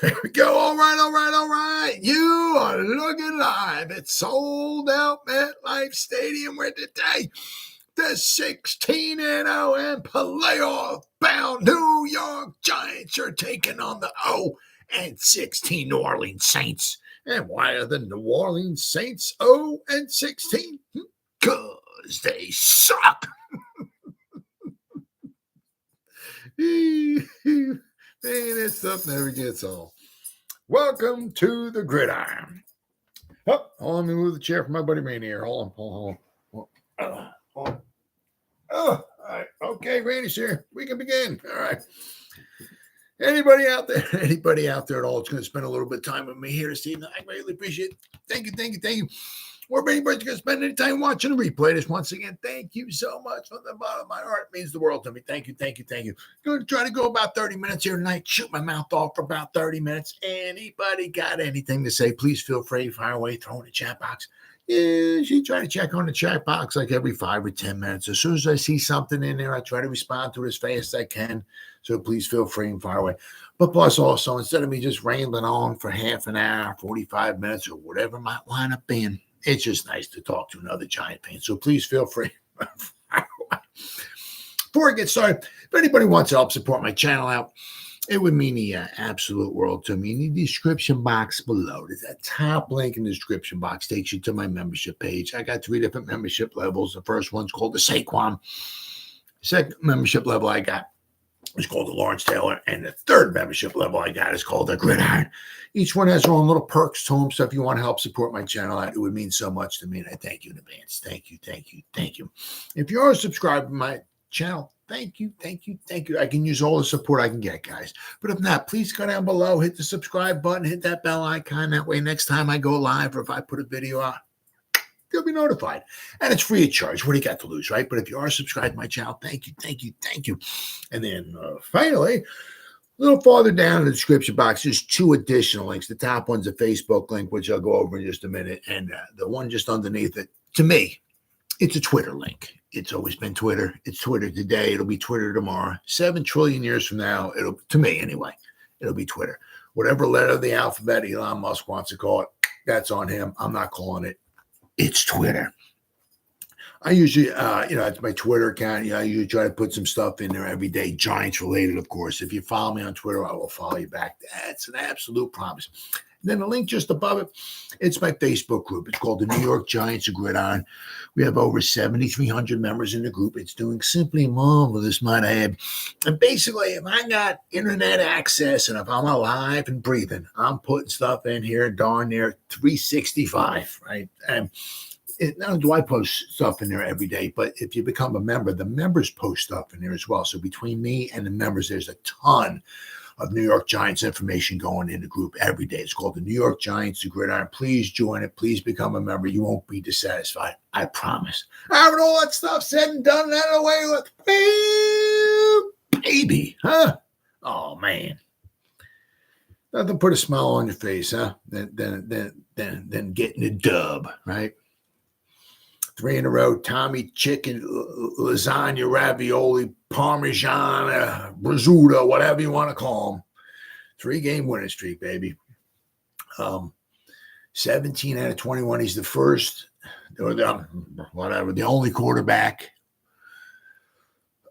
There we go. All right. You are looking live. It's sold out MetLife Stadium where today the 16-0 and playoff-bound New York Giants are taking on the 0-16 New Orleans Saints. And why are the New Orleans Saints 0-16? Because they suck. Man, this stuff never gets old. Welcome to the Gridiron. Oh, let me move the chair for my buddy Randy here. Hold on. All right. Okay, Randy's here. We can begin. All right. Anybody out there at all that's going to spend a little bit of time with me here this evening, I greatly appreciate it. Thank you. Or anybody's going to spend any time watching the replay this, once again, thank you so much from the bottom of my heart. It means the world to me. Thank you. Going to try to go about 30 minutes here tonight, shoot my mouth off for about 30 minutes. Anybody got anything to say, please feel free to fire away, throw in the chat box. Yeah, she try to check on the chat box like every 5 or 10 minutes. As soon as I see something in there, I try to respond to it as fast as I can. So please feel free and fire away. But plus also, instead of me just rambling on for half an hour, 45 minutes, or whatever it might wind up being, it's just nice to talk to another Giant fan. So please feel free. Before I get started, if anybody wants to help support my channel out, it would mean the absolute world to me. In the description box below, there's a top link in the description box, takes you to my membership page. I got 3 different membership levels. The first one's called the Saquon. The second membership level I got is called the Lawrence Taylor, and the third membership level I got is called the Gridiron. Each one has their own little perks to them, so if you want to help support my channel, it would mean so much to me, and I thank you in advance. Thank you. If you are subscribed to my channel, thank you. I can use all the support I can get, guys. But if not, please go down below, hit the subscribe button, hit that bell icon. That way, next time I go live or if I put a video out, you'll be notified. And it's free of charge. What do you got to lose, right? But if you are subscribed to my channel, thank you. And then finally, a little farther down in the description box, there's 2 additional links. The top one's a Facebook link, which I'll go over in just a minute. And the one just underneath it, to me, it's a Twitter link. It's always been Twitter. It's Twitter today. It'll be Twitter tomorrow. 7 trillion years from now, to me anyway, it'll be Twitter. Whatever letter of the alphabet Elon Musk wants to call it, that's on him. I'm not calling it. It's Twitter. I usually, it's my Twitter account. I usually try to put some stuff in there every day, Giants related, of course. If you follow me on Twitter, I will follow you back. That's an absolute promise. And then the link just above it, it's my Facebook group. It's called the New York Giants Gridiron. We have over 7,300 members in the group. It's doing simply marvelous, might I add. And basically, if I got internet access and if I'm alive and breathing, I'm putting stuff in here darn near 365, right? And not only do I post stuff in there every day, but if you become a member, the members post stuff in there as well. So between me and the members, there's a ton of New York Giants information going in the group every day. It's called the New York Giants Gridiron. Please join it. Please become a member. You won't be dissatisfied. I promise. Having all that stuff said and done, that away with baby, huh? Oh man, nothing put a smile on your face, huh? Then getting a dub, right? 3 in a row, Tommy chicken, lasagna, ravioli, Parmesan, prosciutto, whatever you want to call them. 3-game winning streak, baby. 17 out of 21. He's the first, or the only quarterback.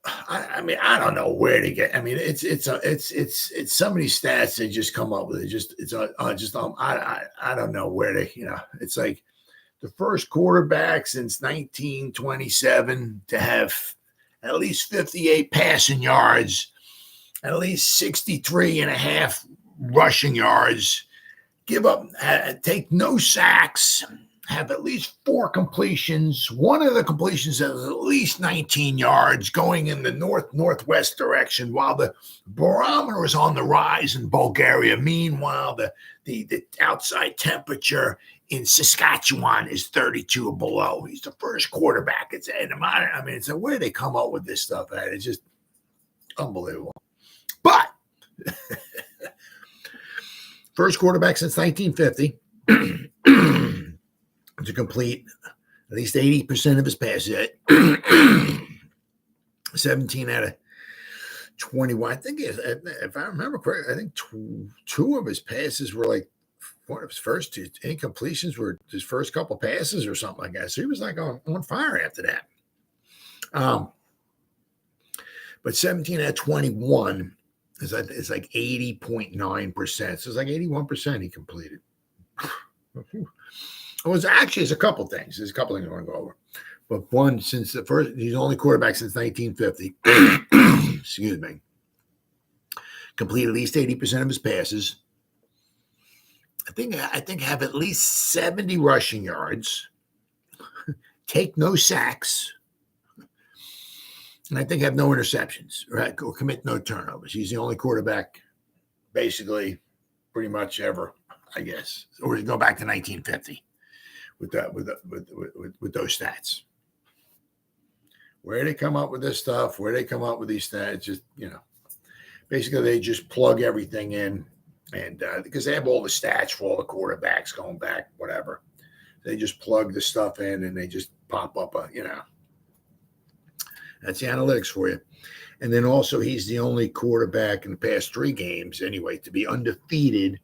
I mean, I don't know where to get. I mean, it's some of these stats they just come up with. I don't know where to. It's like the first quarterback since 1927 to have at least 58 passing yards, at least 63 and a half rushing yards, take no sacks, have at least 4 completions. One of the completions has at least 19 yards going in the northwest direction while the barometer is on the rise in Bulgaria. Meanwhile, the outside temperature in Saskatchewan is 32 or below. He's the first quarterback. It's where they come up with this stuff at? It's just unbelievable. But first quarterback since 1950 to complete at least 80% of his passes. 17 out of 21. I think if I remember correctly, I think two of his passes were like one of his first two incompletions were his first couple passes or something like that. So he was like on fire after that. But 17 out of 21 is like 80.9%. So it's like 81% he completed. It was actually, there's a couple things. There's a couple things I want to go over. But one, since he's the only quarterback since 1950, excuse me, complete at least 80% of his passes. I think have at least 70 rushing yards, take no sacks, and I think have no interceptions, right? Or commit no turnovers. He's the only quarterback, basically, pretty much ever, I guess. Or you go back to 1950 with those stats. Where they come up with this stuff, where they come up with these stats, just, basically they just plug everything in, and because they have all the stats for all the quarterbacks going back, whatever. They just plug the stuff in and they just pop up that's the analytics for you. And then also he's the only quarterback in the past 3 games anyway to be undefeated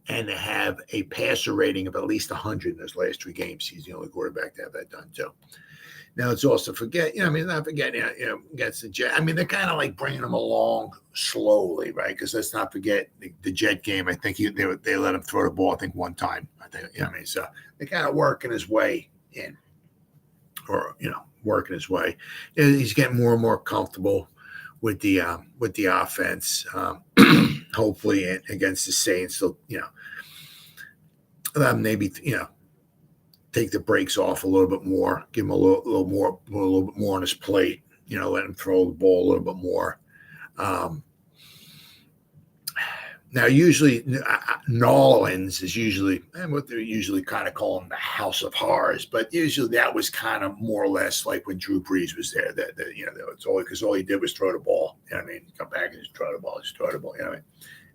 and to have a passer rating of at least 100 in those last 3 games. He's the only quarterback to have that done too. Now it's also not forgetting, against the Jet. They're kind of like bringing him along slowly, right? Because let's not forget the Jet game. I think they let him throw the ball, I think, one time. So they're kind of working his way in, or working his way. He's getting more and more comfortable with the offense. Hopefully against the Saints, they'll maybe take the brakes off a little bit more, give him a little bit more on his plate, let him throw the ball a little bit more. Now, usually, Nolans is usually what they're usually kind of calling the House of Horrors, but usually that was kind of more or less like when Drew Brees was there. That it's only because all he did was throw the ball. Come back and just throw the ball,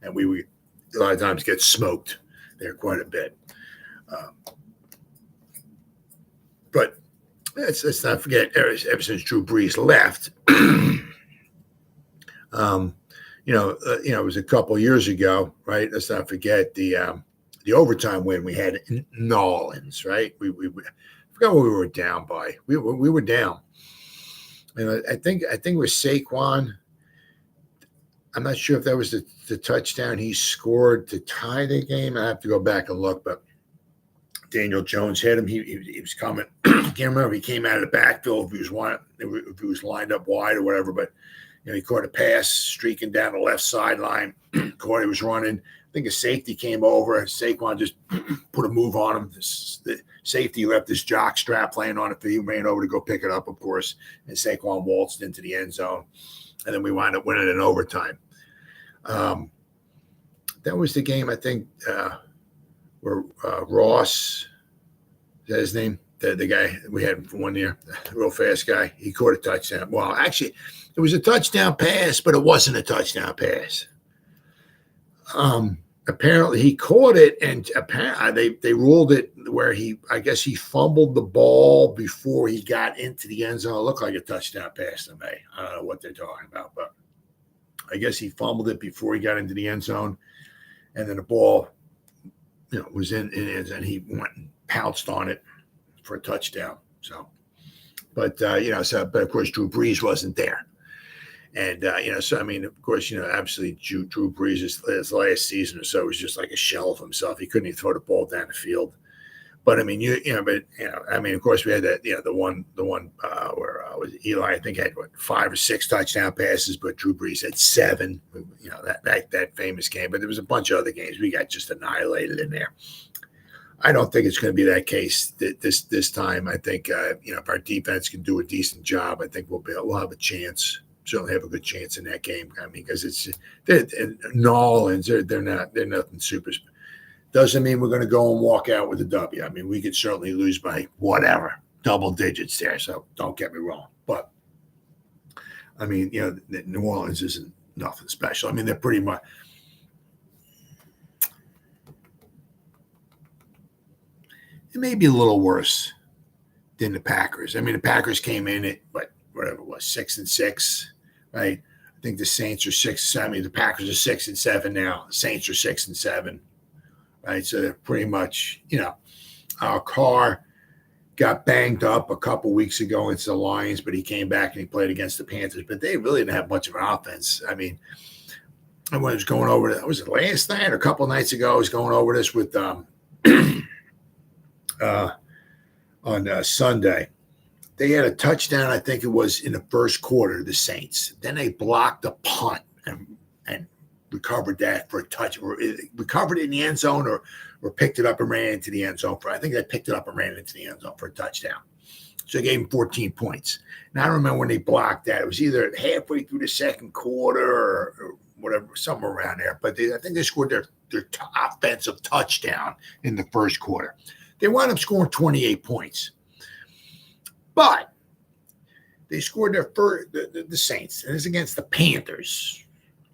and we a lot of times get smoked there quite a bit. But let's not forget, ever since Drew Brees left, it was a couple years ago, right? Let's not forget the overtime win we had in Nolans, right? We forgot what we were down by. We were down, and I think it was Saquon. I'm not sure if that was the touchdown he scored to tie the game. I have to go back and look, but Daniel Jones hit him. He was coming. I can't remember if he came out of the backfield, if he was lined up wide or whatever, but he caught a pass streaking down the left sideline. Kwity was running. I think a safety came over. Saquon just put a move on him. The safety left his jock strap laying on it. He ran over to go pick it up, of course, and Saquon waltzed into the end zone. And then we wound up winning in overtime. That was the game, I think, where Ross, is that his name? The guy we had for 1 year, the real fast guy, he caught a touchdown. Well, actually, it was a touchdown pass, but it wasn't a touchdown pass. Apparently, he caught it, and apparently they ruled it where I guess he fumbled the ball before he got into the end zone. It looked like a touchdown pass to me. I don't know what they're talking about, but I guess he fumbled it before he got into the end zone, and then the ball, was in the end zone. He went and pounced on it for a touchdown. So, but but of course Drew Brees wasn't there, and of course absolutely Drew Brees his last season or so was just like a shell of himself. He couldn't even throw the ball down the field. But of course we had that the one where was Eli, I think, had 5 or 6 touchdown passes, but Drew Brees had 7. That famous game. But there was a bunch of other games we got just annihilated in there. I don't think it's going to be that case this time. I think if our defense can do a decent job, I think we'll have a chance. Certainly have a good chance in that game. Because they're Nolans, they're nothing super. Doesn't mean we're going to go and walk out with a W. We could certainly lose by whatever, double digits there. So don't get me wrong. But New Orleans isn't nothing special. They're pretty much. It may be a little worse than the Packers. The Packers came in at whatever it was, 6-6, right? think the Saints are 6-7. The Packers are 6-7 now. The Saints are 6-7. Right. So they're pretty much, our Carr got banged up a couple weeks ago against the Lions, but he came back and he played against the Panthers. But they really didn't have much of an offense. I mean, I was going over was it last night or a couple nights ago? I was going over this with on Sunday. They had a touchdown, I think it was in the first quarter, the Saints. Then they blocked a punt and recovered that for a touch, or recovered it in the end zone, or picked it up and ran into the end zone. I think they picked it up and ran into the end zone for a touchdown. So they gave them 14 points. Now I don't remember when they blocked that. It was either halfway through the second quarter or whatever, somewhere around there. But I think they scored their offensive touchdown in the first quarter. They wound up scoring 28 points. But they scored their first, the Saints, and it's against the Panthers.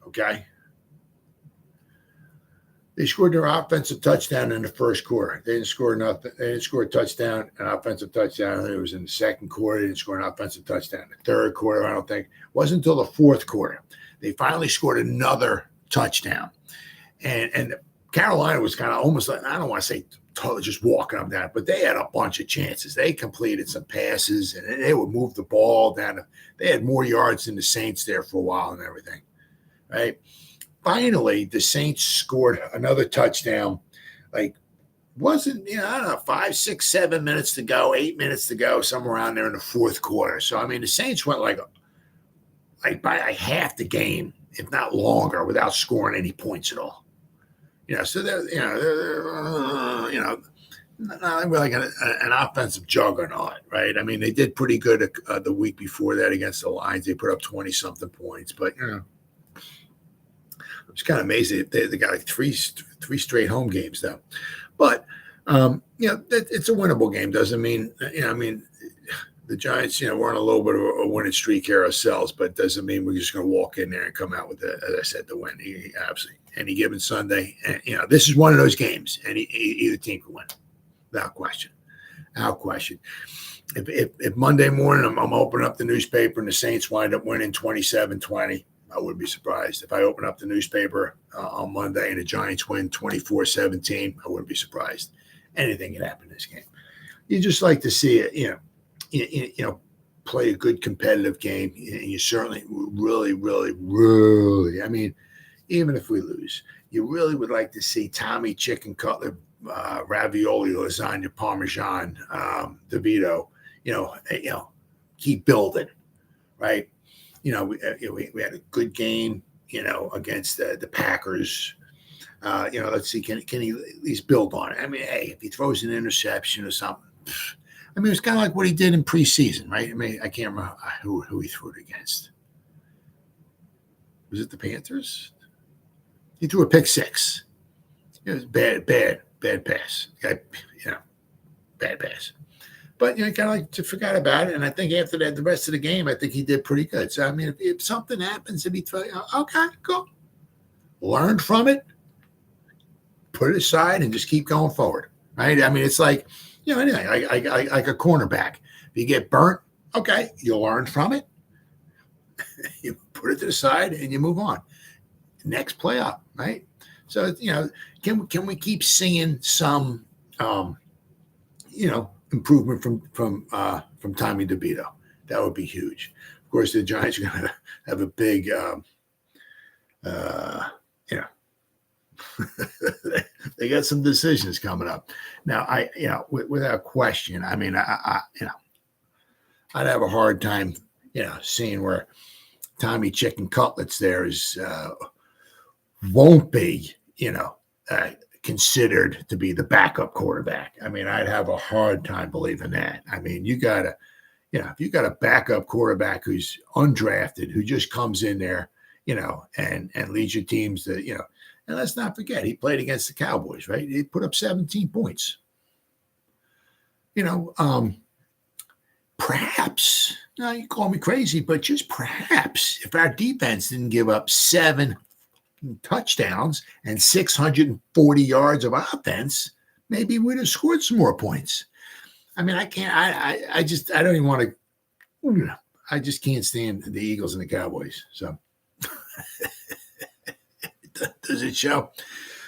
Okay. They scored their offensive touchdown in the first quarter. They didn't score nothing. They didn't score a touchdown, an offensive touchdown. It was in the second quarter. They didn't score an offensive touchdown. The third quarter, I don't think. It wasn't until the fourth quarter. They finally scored another touchdown. And Carolina was kind of almost like, I don't want to say totally just walking them down, but they had a bunch of chances. They completed some passes, and they would move the ball down. They had more yards than the Saints there for a while and everything, right? Finally, the Saints scored another touchdown. Like, wasn't, I don't know, 5, 6, 7 minutes to go, 8 minutes to go, somewhere around there in the fourth quarter. So, I mean, the Saints went like by half the game, if not longer, without scoring any points at all. So they're not really an offensive juggernaut, right? I mean, they did pretty good the week before that against the Lions. They put up 20-something points, but, it's kind of amazing. They got like three straight home games though. But it's a winnable game. Doesn't mean the Giants, we're on a little bit of a winning streak here ourselves, but doesn't mean we're just going to walk in there and come out with as I said, the win. Absolutely, any given Sunday, and this is one of those games. Either team can win, without question. If Monday morning I'm opening up the newspaper and the Saints wind up winning 27-20. I wouldn't be surprised. If I open up the newspaper on Monday and the Giants win 24-17, I wouldn't be surprised. Anything can happen in this game. You just like to see it, play a good competitive game. And you certainly really, really, really, I mean, even if we lose, you really would like to see Tommy Chicken Cutlet, ravioli, lasagna, Parmesan, DeVito, keep building, right? We had a good game, against the Packers. Let's see, can he at least build on it? I mean, hey, if he throws an interception or something, I mean, it's kind of like what he did in preseason, right? I mean, I can't remember who he threw it against. Was it the Panthers? He threw a pick six. It was bad pass. Bad pass. But, kind of like to forgot about it. And I think after that, the rest of the game, I think he did pretty good. So, I mean, if something happens, if he throws, okay, cool. Learn from it, put it aside, and just keep going forward, right? I mean, it's like, anything, like a cornerback. If you get burnt, okay, you learn from it. You put it to the side, and you move on. Next play up, right? So, can we keep seeing some, improvement from Tommy DeVito? That would be huge. Of course, the Giants are going to have a big, they got some decisions coming up. Now, without question, I mean, I'd have a hard time, seeing where Tommy Chicken Cutlets there won't be, considered to be the backup quarterback. I mean, I'd have a hard time believing that. I mean, if you got a backup quarterback who's undrafted, who just comes in there, and leads your teams to, and let's not forget, he played against the Cowboys, right? He put up 17 points. Perhaps, you call me crazy, but just perhaps if our defense didn't give up 7 touchdowns and 640 yards of offense, maybe we'd have scored some more points. I mean, I don't even want to, I just can't stand the Eagles and the Cowboys. So Does it show?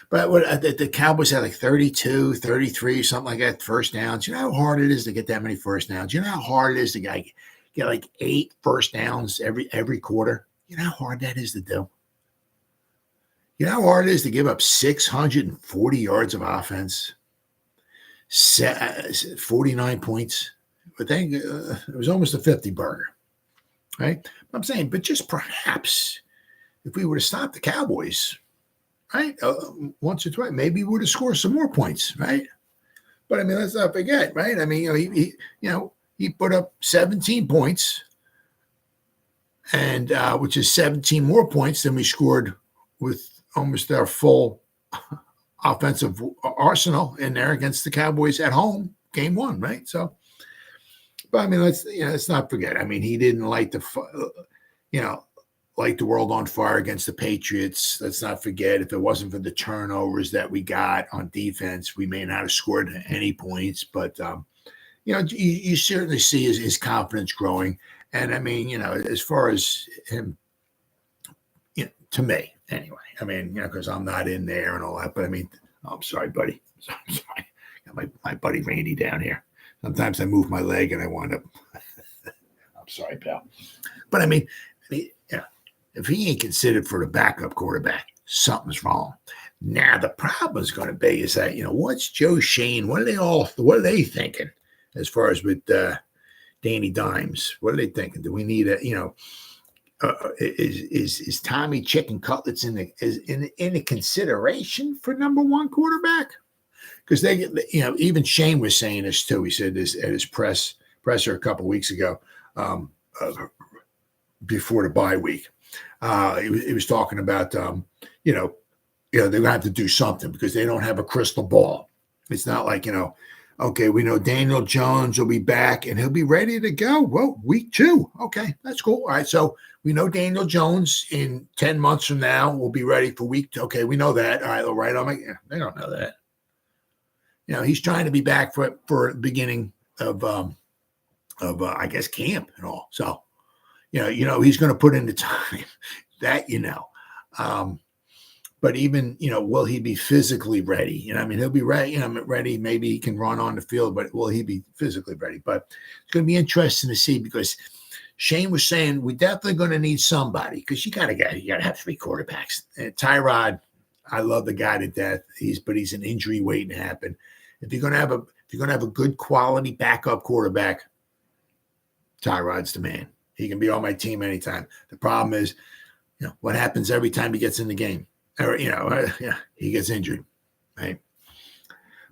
But what the Cowboys had like 32, 33, something like that, first downs. You know how hard it is to get that many first downs? You know how hard it is to get like 8 first downs every quarter? You know how hard that is to do? You know how hard it is to give up 640 yards of offense? 49 points. But it was almost a 50 burger, right? I'm saying, but just perhaps if we were to stop the Cowboys, right, once or twice, maybe we would have scored some more points, right? But I mean, let's not forget, right? I mean, he put up 17 points, and which is 17 more points than we scored with almost our full offensive arsenal in there against the Cowboys at home, game 1, right? So, but I mean, let's not forget. I mean, he didn't light the world on fire against the Patriots. Let's not forget, if it wasn't for the turnovers that we got on defense, we may not have scored any points. But you certainly see his confidence growing. And I mean, as far as him, to me anyway. I mean, because I'm not in there and all that. But I mean, I'm sorry, buddy. I'm sorry. Got my buddy Randy down here. Sometimes I move my leg and I wind up. I'm sorry, pal. But I mean, if he ain't considered for the backup quarterback, something's wrong. Now the problem is going to be is that what's Joe Shane? What are they thinking as far as with Danny Dimes? What are they thinking? Do we need is Tommy Chicken Cutlets in the consideration for number 1 quarterback? Because even Shane was saying this too. He said this at his presser a couple of weeks ago, before the bye week. He was talking about they're gonna have to do something because they don't have a crystal ball. It's not like okay, we know Daniel Jones will be back and he'll be ready to go. Well, week 2, okay, that's cool. All right, so we know Daniel Jones in 10 months from now will be ready for week 2. Okay, we know that. All right. They don't know that. He's trying to be back for the beginning of I guess camp and all. So, he's going to put in the time that, but even, will he be physically ready? I mean, he'll be ready, ready. Maybe he can run on the field, but will he be physically ready? But it's going to be interesting to see because Shane was saying we're definitely going to need somebody because you got to have 3 quarterbacks. And Tyrod, I love the guy to death. But he's an injury waiting to happen. If you're going to have a good quality backup quarterback, Tyrod's the man. He can be on my team anytime. The problem is, what happens every time he gets in the game? Or, he gets injured, right?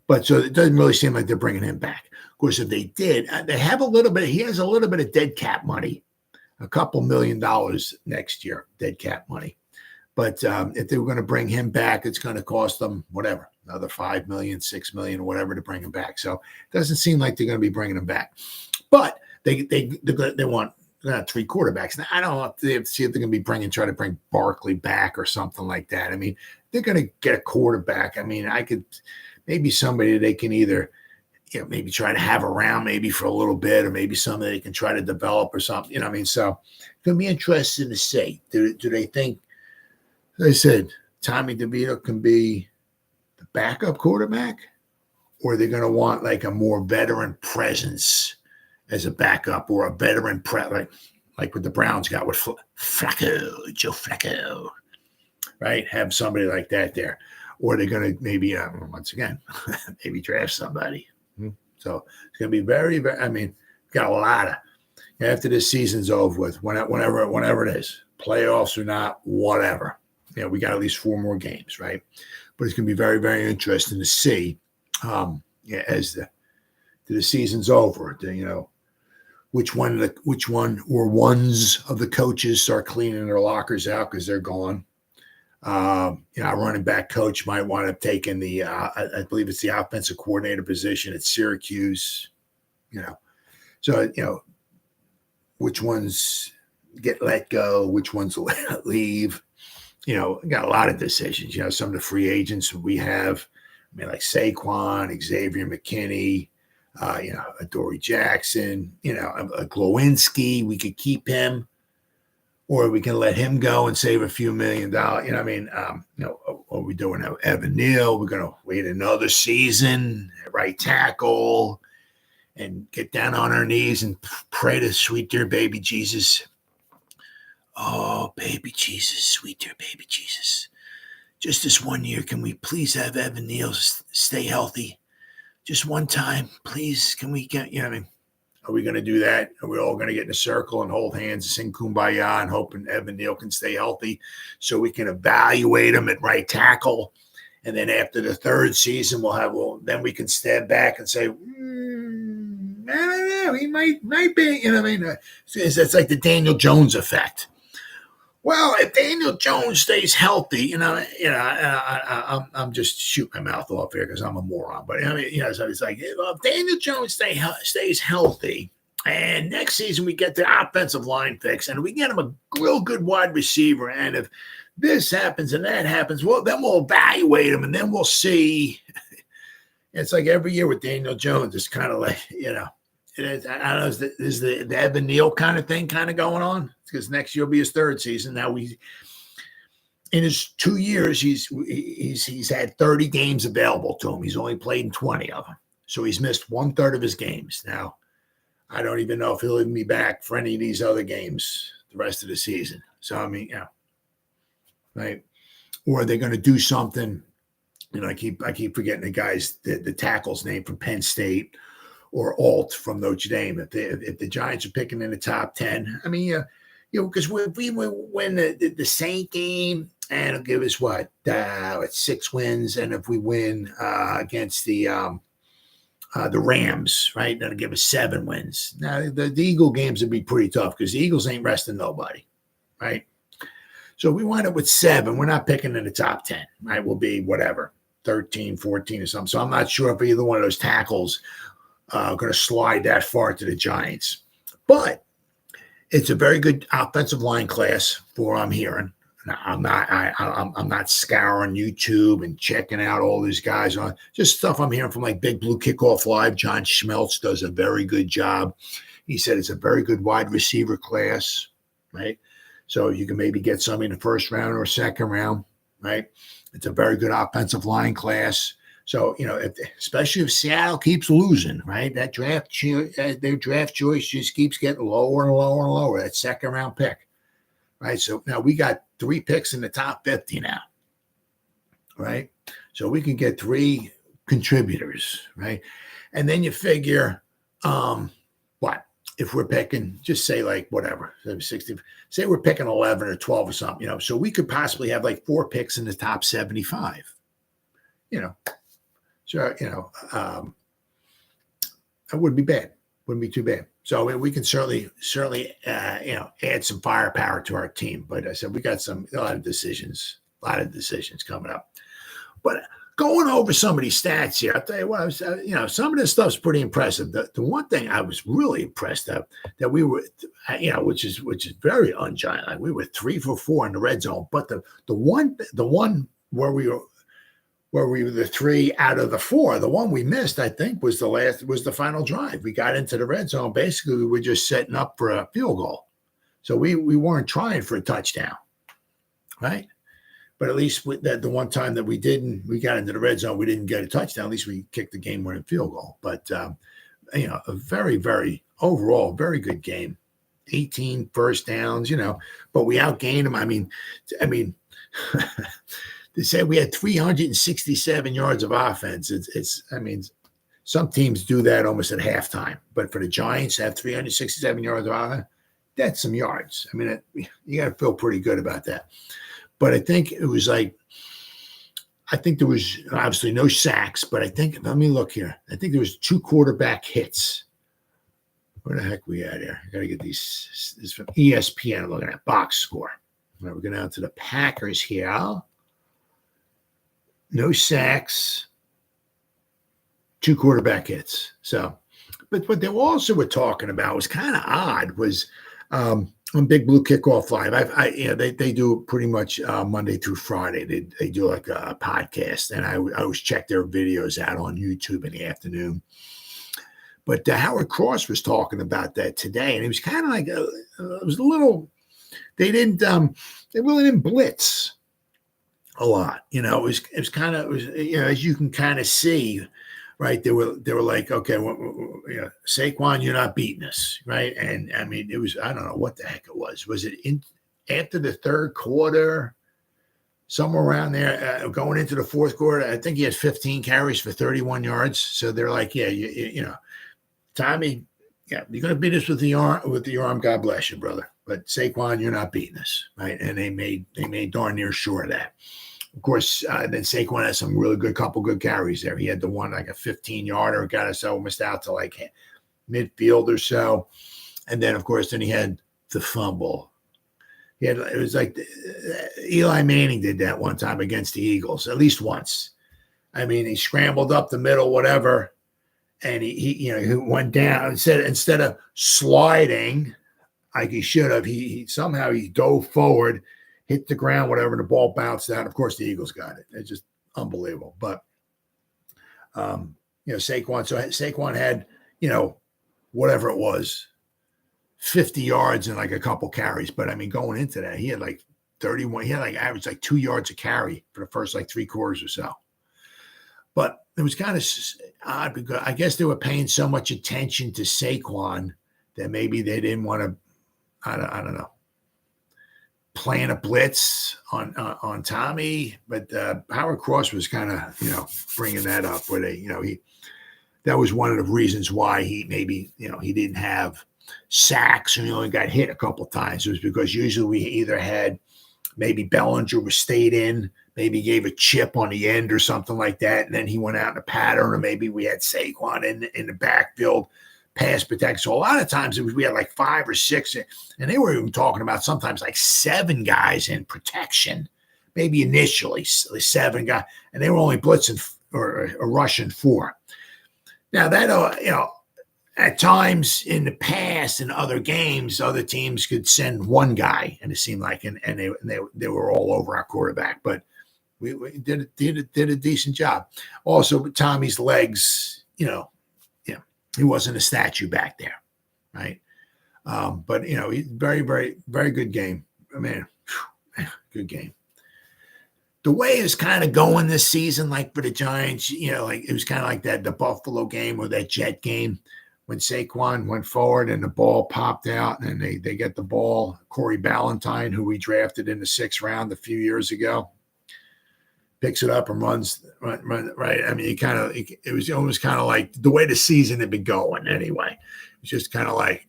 But so it doesn't really seem like they're bringing him back. Of course, if they did, they have he has a little bit of dead cap money, a couple $1 million next year, dead cap money. But if they were going to bring him back, it's going to cost them whatever, another $5 million, $6 million, whatever to bring him back. So it doesn't seem like they're going to be bringing him back. But they want 3 quarterbacks. Now, I don't know if they're going to be try to bring Barkley back or something like that. I mean, they're going to get a quarterback. I mean, maybe somebody they can either, maybe try to have around maybe for a little bit, or maybe somebody they can try to develop or something. I mean, so it's going to be interesting to see. Do they think, as I said, Tommy DeVito can be the backup quarterback, or are they going to want like a more veteran presence as a backup, or a veteran like what the Browns got with Flacco, Joe Flacco, right? Have somebody like that there. Or they're going to maybe, once again, maybe draft somebody. So it's going to be very, very, I mean, got a lot of, after this season's over with, whenever it is, playoffs or not, whatever. We got at least 4 more games, right? But it's going to be very, very interesting to see as the season's over, which one or ones of the coaches start cleaning their lockers out because they're gone. Our running back coach might wind up taking the, I believe it's the offensive coordinator position at Syracuse. So which ones get let go, which ones leave. Got a lot of decisions. Some of the free agents we have, like Saquon, Xavier McKinney, Adoree Jackson, Glowinski, we could keep him. or we can let him go and save a few $1 million. You know what I mean? What are we doing now? Evan Neal, we're going to wait another season at right tackle and get down on our knees and pray to sweet dear baby Jesus. Oh, baby Jesus, sweet dear baby Jesus. Just this 1 year, can we please have Evan Neal stay healthy? Just one time, please. Can we get, you know what I mean? Are we going to do that? Are we all going to get in a circle and hold hands and sing Kumbaya and hoping Evan Neal can stay healthy so we can evaluate him at right tackle? And then after the third season, then we can stand back and say, I don't know, he might be, you know what I mean? It's like the Daniel Jones effect. Well, if Daniel Jones stays healthy, I'm just shooting my mouth off here because I'm a moron. But so it's like if Daniel Jones stays healthy, and next season we get the offensive line fixed, and we get him a real good wide receiver, and if this happens and that happens, well, then we'll evaluate him, and then we'll see. It's like every year with Daniel Jones, it's kind of like it is. I don't know. Is the Evan Neal kind of thing kind of going on? Because next year will be his third season. Now in his 2 years, he's had 30 games available to him. He's only played in 20 of them, so he's missed 1/3 of his games. Now, I don't even know if he'll even be back for any of these other games the rest of the season. So I mean, right? Or are they going to do something? I keep forgetting the tackle's name from Penn State. Or Alt from Notre Dame. If the Giants are picking in the top 10, I mean, because if we win the Saint game, and it'll give us it's 6 wins, and if we win against the Rams, right, that'll give us 7 wins. Now the Eagle games would be pretty tough because the Eagles ain't resting nobody, right? So we wind up with 7. We're not picking in the top 10, right? We'll be whatever 13, 14, or something. So I'm not sure if either one of those tackles going to slide that far to the Giants. But it's a very good offensive line class for what I'm hearing. I'm not scouring YouTube and checking out all these guys on just stuff I'm hearing from like Big Blue Kickoff Live. John Schmeltz does a very good job. He said it's a very good wide receiver class, right? So you can maybe get some in the first round or second round, right? It's a very good offensive line class. So, especially if Seattle keeps losing, right? That their draft choice just keeps getting lower and lower and lower, that second round pick, right? So now we got 3 picks in the top 50 now, right? So we can get 3 contributors, right? And then you figure, if we're picking, just say like whatever, 60, say we're picking 11 or 12 or something, so we could possibly have like 4 picks in the top 75, So, it wouldn't be bad. Wouldn't be too bad. So we can certainly, add some firepower to our team. But I said we got a lot of decisions coming up. But going over some of these stats here, I'll tell you what, some of this stuff's pretty impressive. The one thing I was really impressed of that we were, which is very un-Giant. Like we were 3 for 4 in the red zone. But the one where we were the 3 out of the 4. The one we missed, I think, was the final drive. We got into the red zone. Basically, we were just setting up for a field goal. So we weren't trying for a touchdown, right? But at least with the one time that we got into the red zone, we didn't get a touchdown. At least we kicked the game-winning field goal. But, a very, very, overall, very good game. 18 first downs, but we outgained them. I mean, they said we had 367 yards of offense. Some teams do that almost at halftime, but for the Giants to have 367 yards of offense, that's some yards. You got to feel pretty good about that. But I think it was there was obviously no sacks, but let me look here. I think there was 2 quarterback hits. Where the heck we at here? I got to get these. This is from ESPN. I'm looking at box score. All right, we're going down to the Packers here. No sacks, 2 quarterback hits. So, but what they also were talking about was kind of odd was on Big Blue Kickoff Live. They do pretty much Monday through Friday. They do like a podcast, and I always check their videos out on YouTube in the afternoon. But Howard Cross was talking about that today, and it was kind of like it was a little they really didn't blitz a lot. It was kind of, as you can kind of see, right? They were like, okay, Saquon, you're not beating us, right? And I mean, it was, I don't know what the heck it was. Was it after the third quarter, somewhere around there, going into the fourth quarter? I think he had 15 carries for 31 yards. So they're like, yeah, Tommy, yeah, you're going to beat us with the arm. God bless you, brother. But Saquon, you're not beating us, right? And they made darn near sure of that. Of course, then Saquon had some really couple good carries there. He had the one like a 15-yarder, got us almost out to like midfield or so, and then of course he had the fumble. It was like Eli Manning did that one time against the Eagles, at least once. I mean, he scrambled up the middle, whatever, and he went down instead of sliding like he should have. He somehow dove forward, hit the ground, whatever, and the ball bounced out. Of course, the Eagles got it. It's just unbelievable. But, Saquon had, whatever it was, 50 yards and like a couple carries. But, I mean, going into that, he had like 31. He had like average like 2 yards a carry for the first like 3 quarters or so. But it was kind of odd because I guess they were paying so much attention to Saquon that maybe they didn't want to, I don't know, plan a blitz on Tommy, but Howard Cross was kind of, bringing that up where that was one of the reasons why he maybe, he didn't have sacks and he only got hit a couple of times. It was because usually we either had maybe Bellinger was stayed in, maybe gave a chip on the end or something like that, and then he went out in a pattern, or maybe we had Saquon in the backfield, pass protect. So a lot of times we had like 5 or 6, and they were even talking about sometimes like 7 guys in protection, maybe initially 7 guys, and they were only blitzing or rushing 4. Now that, at times in the past in other games, other teams could send 1 guy, and it seemed like, and they were all over our quarterback, but we did a decent job. Also, Tommy's legs, he wasn't a statue back there, right? But very, very, very good game. I mean, good game. The way it's kind of going this season, like for the Giants, like it was kind of like the Buffalo game or that Jet game when Saquon went forward and the ball popped out and they get the ball. Corey Ballantyne, who we drafted in the 6th round a few years ago, picks it up and runs right. I mean, it was almost kind of like the way the season had been going anyway. It was just kind of like,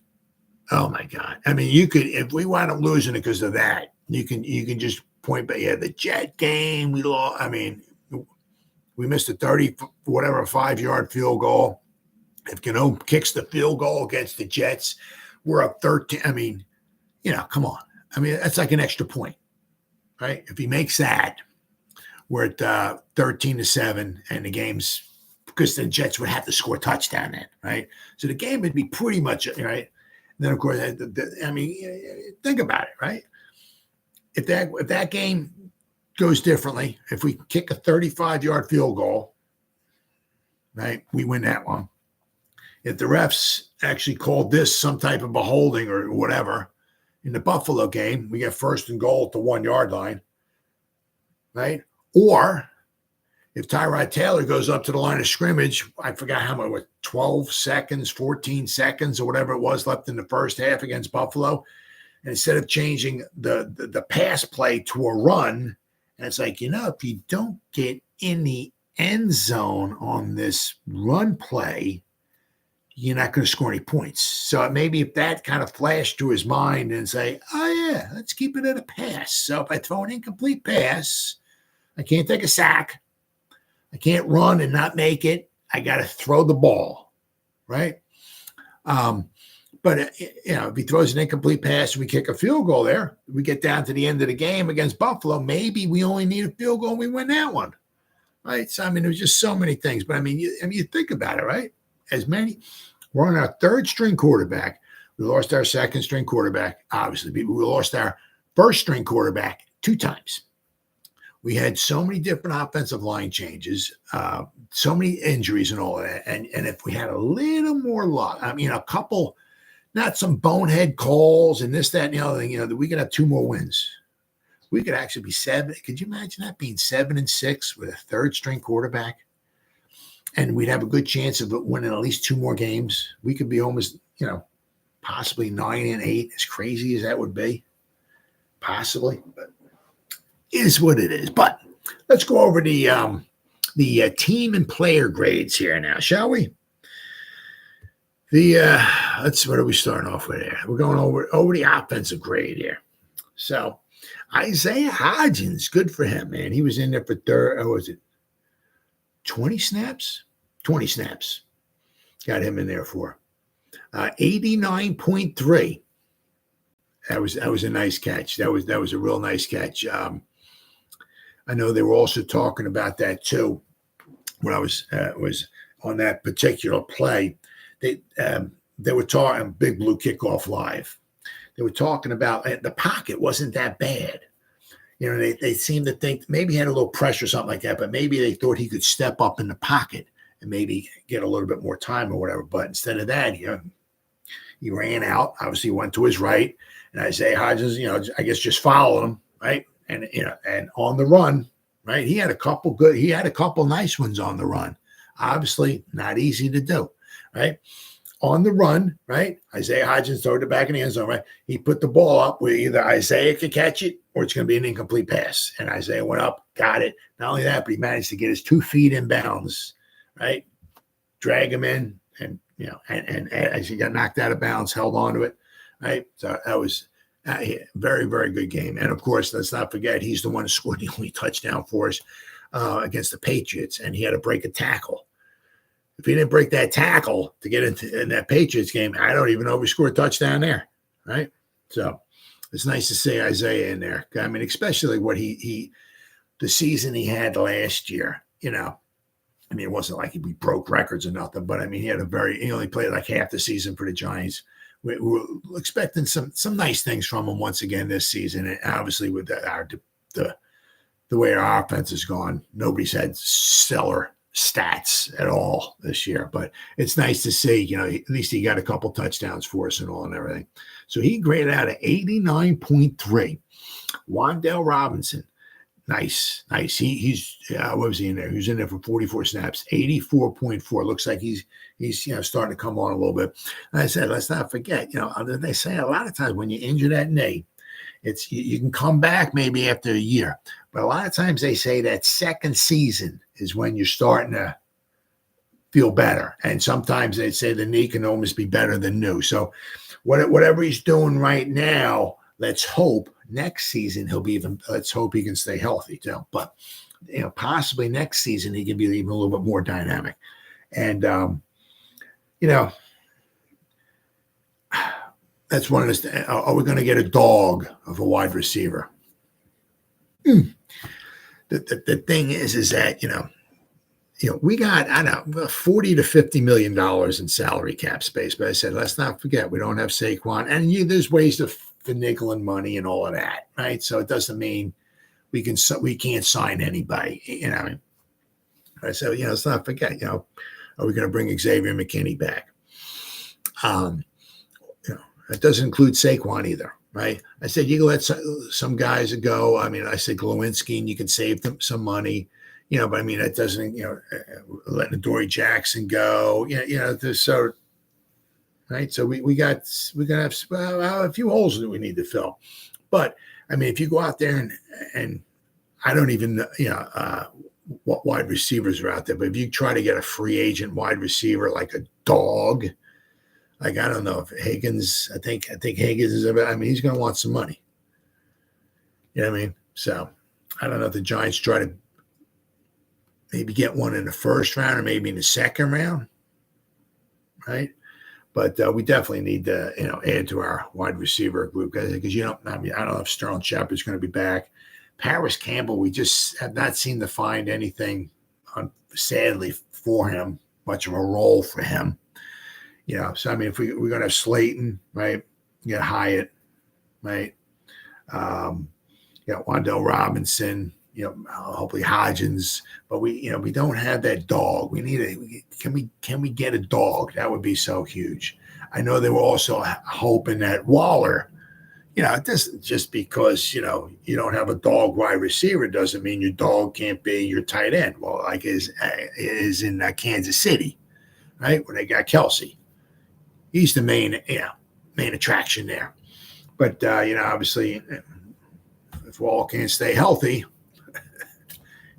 oh my God. I mean, if we wound up losing it because of that, you can just point back, the Jet game, we lost. I mean, we missed a 5-yard field goal. If Gano kicks the field goal against the Jets, we're up 13. I mean, come on. I mean, that's like an extra point, right? If he makes that, we're at 13-7, and the game's because the Jets would have to score a touchdown then, right? So the game would be pretty much right. And then of course, I mean, think about it, right? If that game goes differently, if we kick a 35-yard field goal, right, we win that one. If the refs actually called this some type of a holding or whatever in the Buffalo game, we get 1st and goal at the 1-yard line, right? Or if Tyrod Taylor goes up to the line of scrimmage, I forgot how much, 12 seconds, 14 seconds, or whatever it was left in the first half against Buffalo, and instead of changing the pass play to a run, and it's like, if you don't get in the end zone on this run play, you're not going to score any points. So maybe if that kind of flashed to his mind and say, oh yeah, let's keep it at a pass. So if I throw an incomplete pass, I can't take a sack. I can't run and not make it. I got to throw the ball, right? But if he throws an incomplete pass and we kick a field goal there, we get down to the end of the game against Buffalo. Maybe we only need a field goal and we win that one, right? So I mean, there's just so many things. But I mean, you think about it, right? We're on our 3rd string quarterback. We lost our 2nd string quarterback, obviously. We lost our 1st string quarterback 2 times. We had so many different offensive line changes, so many injuries and all that. And if we had a little more luck, I mean, a couple not some bonehead calls and this, that, and the other thing. That we could have 2 more wins. We could actually be 7. Could you imagine that being 7-6 with a third-string quarterback? And we'd have a good chance of winning at least 2 more games. We could be almost, possibly 9-8. As crazy as that would be, possibly, but it is what it is. But let's go over the team and player grades here now, shall we? What are we starting off with here? We're going over the offensive grade here. So Isaiah Hodgins, good for him, man. He was in there for 20 snaps? 20 snaps. Got him in there for 89.3. That was a nice catch. That was a real nice catch. I know they were also talking about that too when I was on that particular play. They were talking Big Blue Kickoff Live. They were talking about the pocket wasn't that bad. They seemed to think maybe he had a little pressure or something like that, but maybe they thought he could step up in the pocket and maybe get a little bit more time or whatever. But instead of that, he ran out. Obviously, went to his right, and Isaiah Hodgins, I guess just followed him, right? And and on the run, right? He had a couple nice ones on the run. Obviously, not easy to do, right? On the run, right? Isaiah Hodgins threw it back in the end zone, right? He put the ball up where either Isaiah could catch it or it's going to be an incomplete pass. And Isaiah went up, got it. Not only that, but he managed to get his 2 feet in bounds, right? Drag him in, and as he got knocked out of bounds, held on to it, right? So that was a very, very good game. And of course, let's not forget, he's the one who scored the only touchdown for us against the Patriots, and he had to break a tackle. If he didn't break that tackle to get in that Patriots game, I don't even know if we scored a touchdown there, right? So it's nice to see Isaiah in there. I mean, especially what the season he had last year, I mean, it wasn't like he broke records or nothing, but I mean, he only played like half the season for the Giants. We were expecting some nice things from him once again this season. And obviously with the way our offense has gone, nobody's had stellar stats at all this year, but it's nice to see, at least he got a couple touchdowns for us and all and everything. So he graded out at 89.3. Wan'Dale Robinson, nice. He's what was he in there? He was in there for 44 snaps, 84.4. Looks like he's starting to come on a little bit. Like I said, let's not forget, they say a lot of times when you injure that knee, you can come back maybe after a year, but a lot of times they say that second season is when you're starting to feel better. And sometimes they say the knee can almost be better than new. So whatever he's doing right now, let's hope next season let's hope he can stay healthy too. But, possibly next season he can be even a little bit more dynamic. And, that's one of those. Are we going to get a dog of a wide receiver? The thing is that, we got, I don't know, $40 to $50 million in salary cap space. But I said, let's not forget, we don't have Saquon. And there's ways to finagle money and all of that, right? So it doesn't mean we can't sign anybody, I said, let's not forget, are we going to bring Xavier McKinney back? That doesn't include Saquon either, right? I said, you can let some guys go. I mean, I said Glowinski, and you can save them some money, but I mean, that doesn't, letting Adoree Jackson go, so, right? So we're going to have a few holes that we need to fill. But, I mean, if you go out there and I don't even know, what wide receivers are out there, but if you try to get a free agent wide receiver like a dog, like, I don't know if Higgins, I think Higgins is, he's going to want some money. You know what I mean? So I don't know if the Giants try to maybe get one in the first round or maybe in the second round, right? But we definitely need to, add to our wide receiver group because I don't know if Sterling Shepard's going to be back. Paris Campbell, we just have not seemed to find anything, sadly, for him, much of a role for him. So I mean, if we're going to have Slayton, right? You got Hyatt, right? You got Wan'Dale Robinson, hopefully Hodgins, but we don't have that dog. We need can we get a dog? That would be so huge. I know they were also hoping that Waller, just because, you don't have a dog wide receiver doesn't mean your dog can't be your tight end. Well, like is in Kansas City, right? Where they got Kelsey. He's the main attraction there. But, obviously, if Waller can't stay healthy,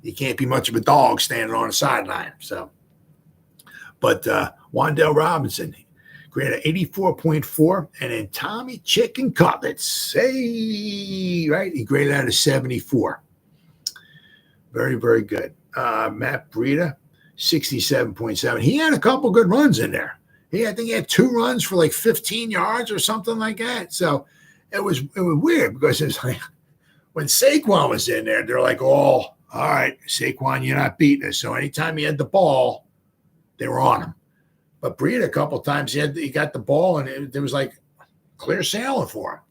he can't be much of a dog standing on the sideline. So, but Wan'Dale Robinson, graded 84.4, and then Tommy Chicken Cutlets, right? He graded out of 74. Very, very good. Matt Breida, 67.7. He had a couple good runs in there. I think he had 2 runs for like 15 yards or something like that. So it was weird because it's like when Saquon was in there, they're like, oh, all right, Saquon, you're not beating us. So anytime he had the ball, they were on him. But Breida, a couple of times, he got the ball, and there was like clear sailing for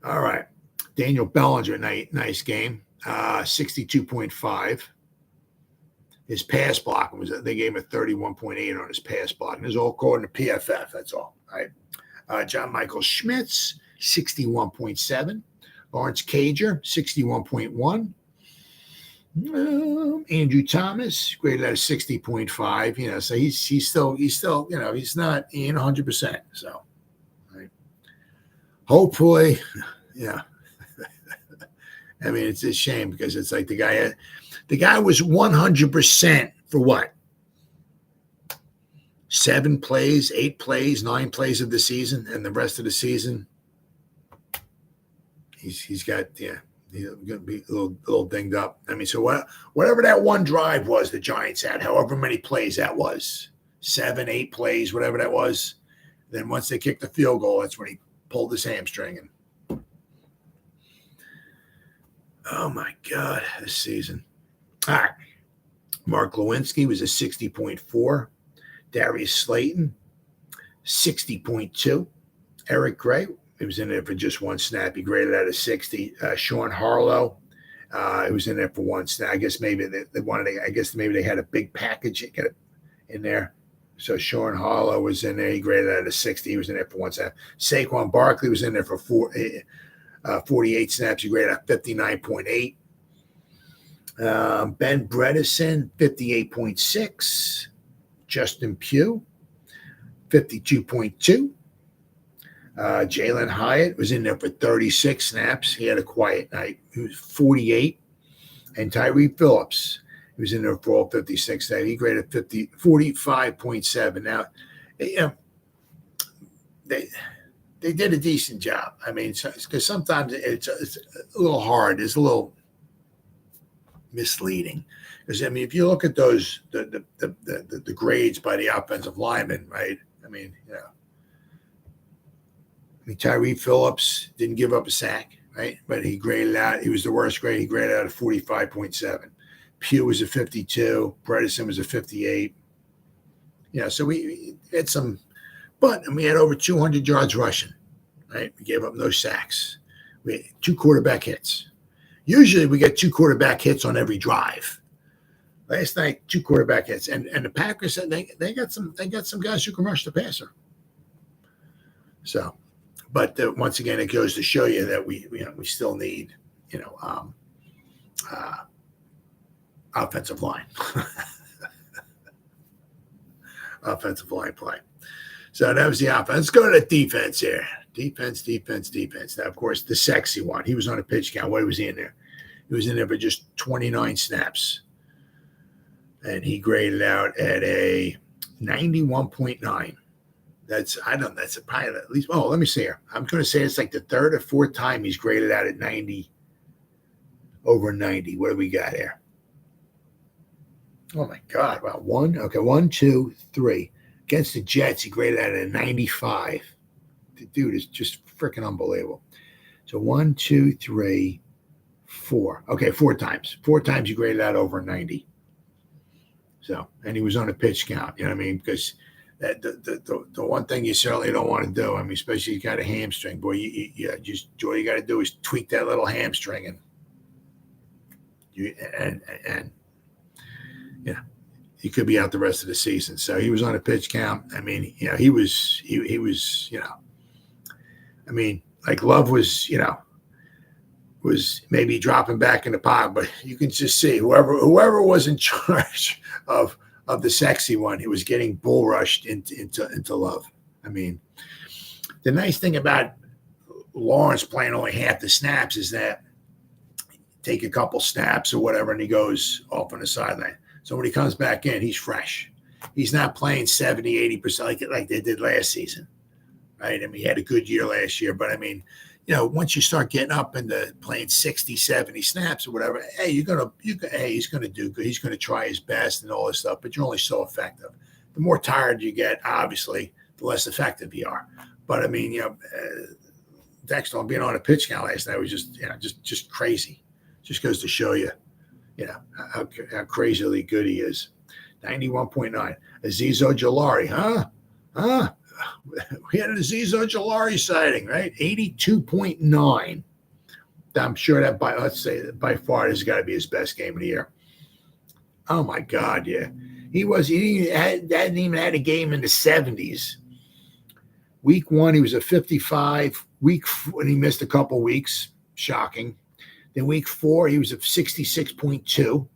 him. All right. Daniel Bellinger, nice game, 62.5. His pass block they gave him a 31.8 on his pass block. And it's all according to PFF, that's all. Right. John Michael Schmitz, 61.7. Lawrence Cager, 61.1. Andrew Thomas, graded out of 60.5. So he's still, he's not in 100%. So, right. Hopefully, yeah. I mean, it's a shame because it's like the guy was 100% for what? 7 plays, 8 plays, 9 plays of the season, and the rest of the season, he's got, he's going to be a little dinged up. I mean, so whatever that one drive was the Giants had, however many plays that was, 7, 8 plays, whatever that was, then once they kicked the field goal, that's when he pulled his hamstring. And oh, my God, this season. All right. Mark Lewinsky was a 60.4. Darius Slayton, 60.2. Eric Gray, he was in there for just 1 snap. He graded out of 60. Sean Harlow, he was in there for 1 snap. I guess maybe they wanted. Maybe they had a big package in there. So Sean Harlow was in there. He graded out of 60. He was in there for 1 snap. Saquon Barkley was in there for 48 snaps. He graded out 59.8. Ben Bredesen, 58.6. Justin Pugh, 52.2. Jalen Hyatt was in there for 36 snaps. He had a quiet night. He was 48. And Tyree Phillips, he was in there for all 56 snaps. He graded 45.7. Now, they did a decent job. I mean, because sometimes it's a little hard. It's a little misleading. Because, I mean, if you look at those, the grades by the offensive linemen, right? I mean, Tyree Phillips didn't give up a sack, right? But he graded out. He was the worst grade. He graded out of 45.7. Pugh was a 52. Bredesen was a 58. So we had some, but we had over 200 yards rushing, right? We gave up no sacks. We had 2 quarterback hits. Usually we get 2 quarterback hits on every drive. Last night, 2 quarterback hits, and the Packers said they got some guys who can rush the passer. So, but once again, it goes to show you that we still need offensive line, offensive line play. So that was the offense. Let's go to the defense here. Defense. Now, of course, the sexy one. He was on a pitch count. What was he in there? He was in there for just 29 snaps. And he graded out at a 91.9. That's probably at least, let me see here. I'm going to say it's like the 3rd or 4th time he's graded out at 90, over 90. What do we got here? Oh, my God. Wow. 1, 2, 3. Against the Jets, he graded out at a 95. The dude is just freaking unbelievable. So 1, 2, 3, 4. Okay, 4 times. 4 times he graded out over 90. So, and he was on a pitch count, you know what I mean? Because the one thing you certainly don't want to do, I mean, especially you got a hamstring, boy, all you got to do is tweak that little hamstring, and he could be out the rest of the season. So he was on a pitch count. I mean, he was, I mean, like Love was, was maybe dropping back in the pot, but you can just see whoever was in charge of the sexy one, he was getting bull rushed into Love. I mean, the nice thing about Lawrence playing only half the snaps is that take a couple snaps or whatever, and he goes off on the sideline. So when he comes back in, he's fresh. He's not playing 70, 80% like they did last season, right? I mean, he had a good year last year, but I mean, once you start getting up into playing 60, 70 snaps or whatever, hey, he's going to do good. He's going to try his best and all this stuff, but you're only so effective. The more tired you get, obviously, the less effective you are. But I mean, Dexter being on a pitch count last night was just crazy. Just goes to show you, how crazily good he is. 91.9. Azeez Ojulari, huh? We had an Azeez Ojulari sighting, right? 82.9. I'm sure that by far this has got to be his best game of the year. Oh my God, yeah. He hadn't even had a game in the 70s. Week 1, he was a 55. When he missed a couple weeks, shocking. Then week 4, he was a 66.2.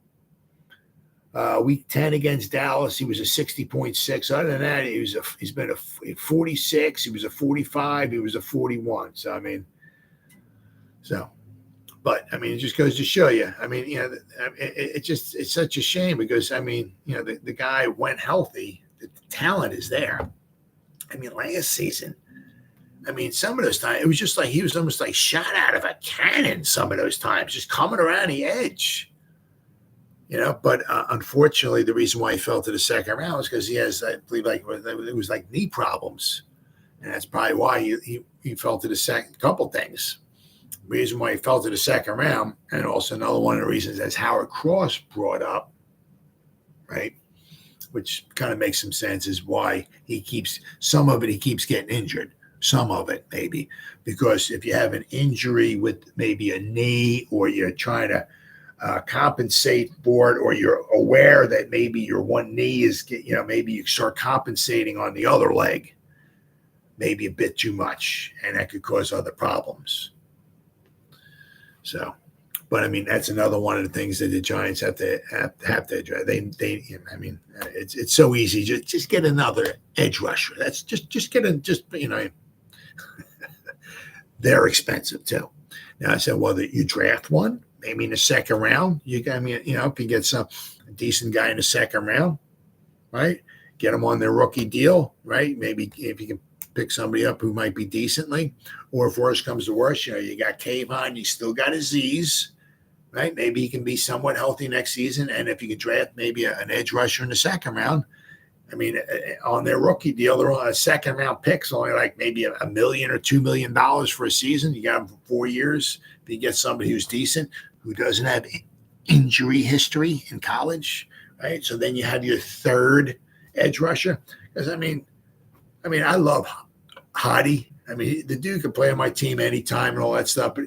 Week 10 against Dallas, he was a 60.6. Other than that, he's been a 46. He was a 45. He was a 41. So I mean, but I mean, it just goes to show you. I mean, it's such a shame because I mean, the guy went healthy. The talent is there. I mean, last season, I mean, some of those times, it was just like he was almost like shot out of a cannon some of those times, just coming around the edge. But unfortunately, the reason why he fell to the second round was because he has, I believe, it was like knee problems. And that's probably why he fell to the second couple things. The reason why he fell to the second round, and also another one of the reasons, as Howard Cross brought up, right, which kind of makes some sense, is why he keeps getting injured. Some of it, maybe, because if you have an injury with maybe a knee or you're trying to compensate for it, or you're aware that maybe your one knee is, maybe you start compensating on the other leg, maybe a bit too much, and that could cause other problems. So, but I mean, that's another one of the things that the Giants have to address. I mean, it's so easy. Just get another edge rusher. That's just they're expensive too. Now I said, whether you draft one, maybe in the second round, if you get some decent guy in the second round, right? Get him on their rookie deal, right? Maybe if you can pick somebody up who might be decently, or if worse comes to worse, you got Kayvon, you still got Azeez, right? Maybe he can be somewhat healthy next season. And if you can draft maybe an edge rusher in the second round, I mean, on their rookie deal, they're on a second round picks, only like maybe $1 million or $2 million for a season. You got them for 4 years. If you get somebody who's decent, who doesn't have injury history in college, right? So then you have your third edge rusher. Because I mean, I love Hottie. I mean, the dude can play on my team anytime and all that stuff, but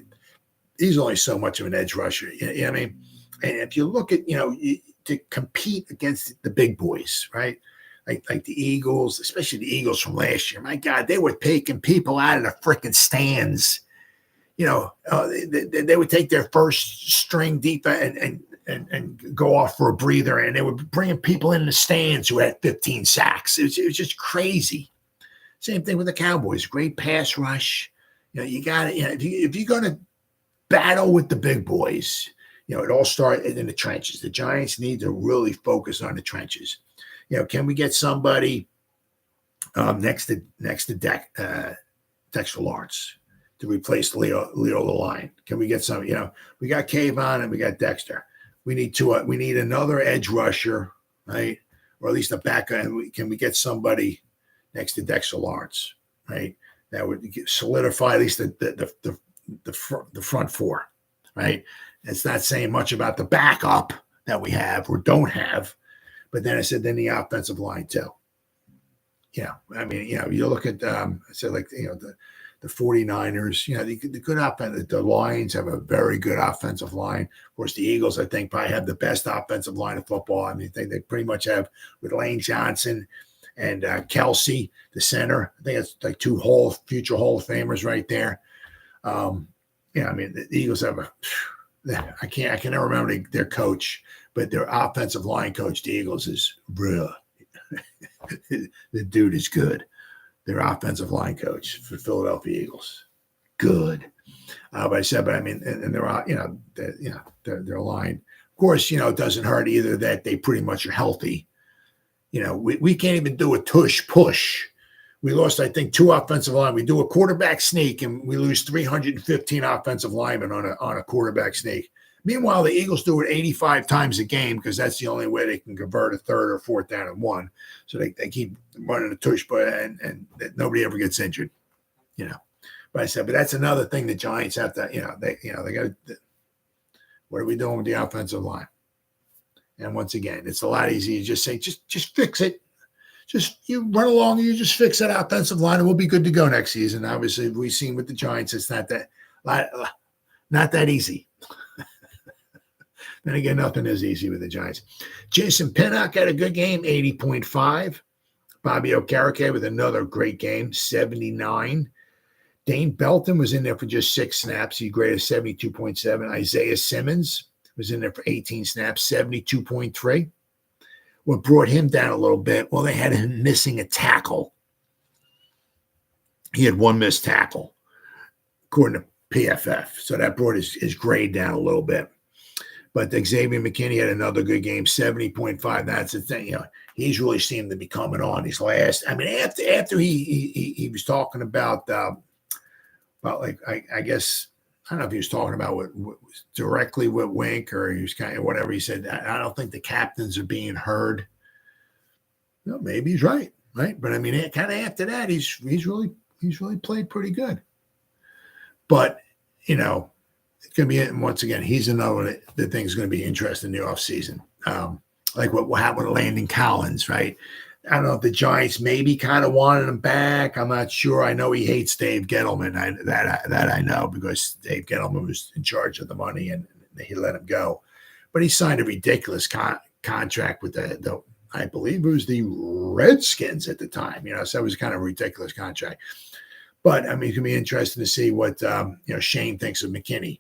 he's only so much of an edge rusher. You know what I mean? And if you look at, to compete against the big boys, right? Like the Eagles, especially the Eagles from last year. My God, they were taking people out of the freaking stands. They would take their first string defense and go off for a breather, and they were bringing people in the stands who had 15 sacks. It was just crazy. Same thing with the Cowboys. Great pass rush. You got to, if you're going to battle with the big boys, it all starts in the trenches. The Giants need to really focus on the trenches. Can we get somebody next to Dexter Lawrence to replace Leo Line? Can we get some? We got Kayvon and we got Dexter. We need another edge rusher, right? Or at least a backup. Can we get somebody next to Dexter Lawrence, right? That would solidify at least the front four, right? It's not saying much about the backup that we have or don't have, but then I said then the offensive line too. I mean, you look at I said, like, the 49ers, the good offense. The Lions have a very good offensive line. Of course, the Eagles, I think, probably have the best offensive line of football. I mean, they pretty much have with Lane Johnson and Kelsey, the center. I think it's like two future Hall of Famers right there. I mean, the Eagles have I can never remember their coach, but their offensive line coach, the Eagles, is real. The dude is good. Their offensive line coach for Philadelphia Eagles, good. But I mean, and their line. Of course, it doesn't hurt either that they pretty much are healthy. We can't even do a tush push. We lost, I think, 2 offensive line. We do a quarterback sneak, and we lose 315 offensive linemen on a quarterback sneak. Meanwhile, the Eagles do it 85 times a game because that's the only way they can convert a 3rd or 4th down and 1. So they keep running a tush, and nobody ever gets injured. But but that's another thing the Giants have to, they got to. What are we doing with the offensive line? And once again, it's a lot easier to just say, just fix it. Just you run along and you just fix that offensive line and we'll be good to go next season. Obviously, we've seen with the Giants, it's not that easy. Then again, nothing is easy with the Giants. Jason Pinnock had a good game, 80.5. Bobby Okereke with another great game, 79. Dane Belton was in there for just 6 snaps. He graded 72.7. Isaiah Simmons was in there for 18 snaps, 72.3. What brought him down a little bit, well, they had him missing a tackle. He had 1 missed tackle, according to PFF. So that brought his grade down a little bit. But Xavier McKinney had another good game, 70.5. That's the thing. He's really seemed to be coming on these last. I mean, after he was talking about like I guess I don't know if he was talking about what directly with Wink or he was kind of whatever he said. I don't think the captains are being heard. Maybe he's right? But I mean, kind of after that, he's really played pretty good. But it's going to be, once again, he's another that thing's going to be interesting in the offseason. Like what happened with Landon Collins, right? I don't know if the Giants maybe kind of wanted him back. I'm not sure. I know he hates Dave Gettleman. That I know because Dave Gettleman was in charge of the money and he let him go. But he signed a ridiculous contract with the I believe it was the Redskins at the time. So it was kind of a ridiculous contract. But I mean, it's going to be interesting to see what Shane thinks of McKinney.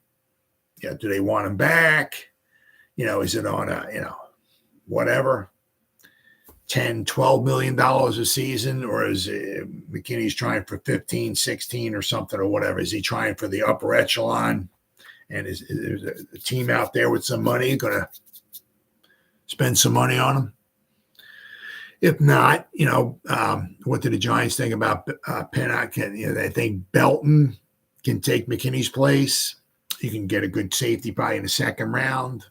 Do they want him back? Is it on a whatever? $10-12 million a season, or is McKinney's trying for 15, 16 or something or whatever? Is he trying for the upper echelon? And is a team out there with some money going to spend some money on him? If not, what do the Giants think about Pinnock? They think Belton can take McKinney's place. You can get a good safety probably in the 2nd round.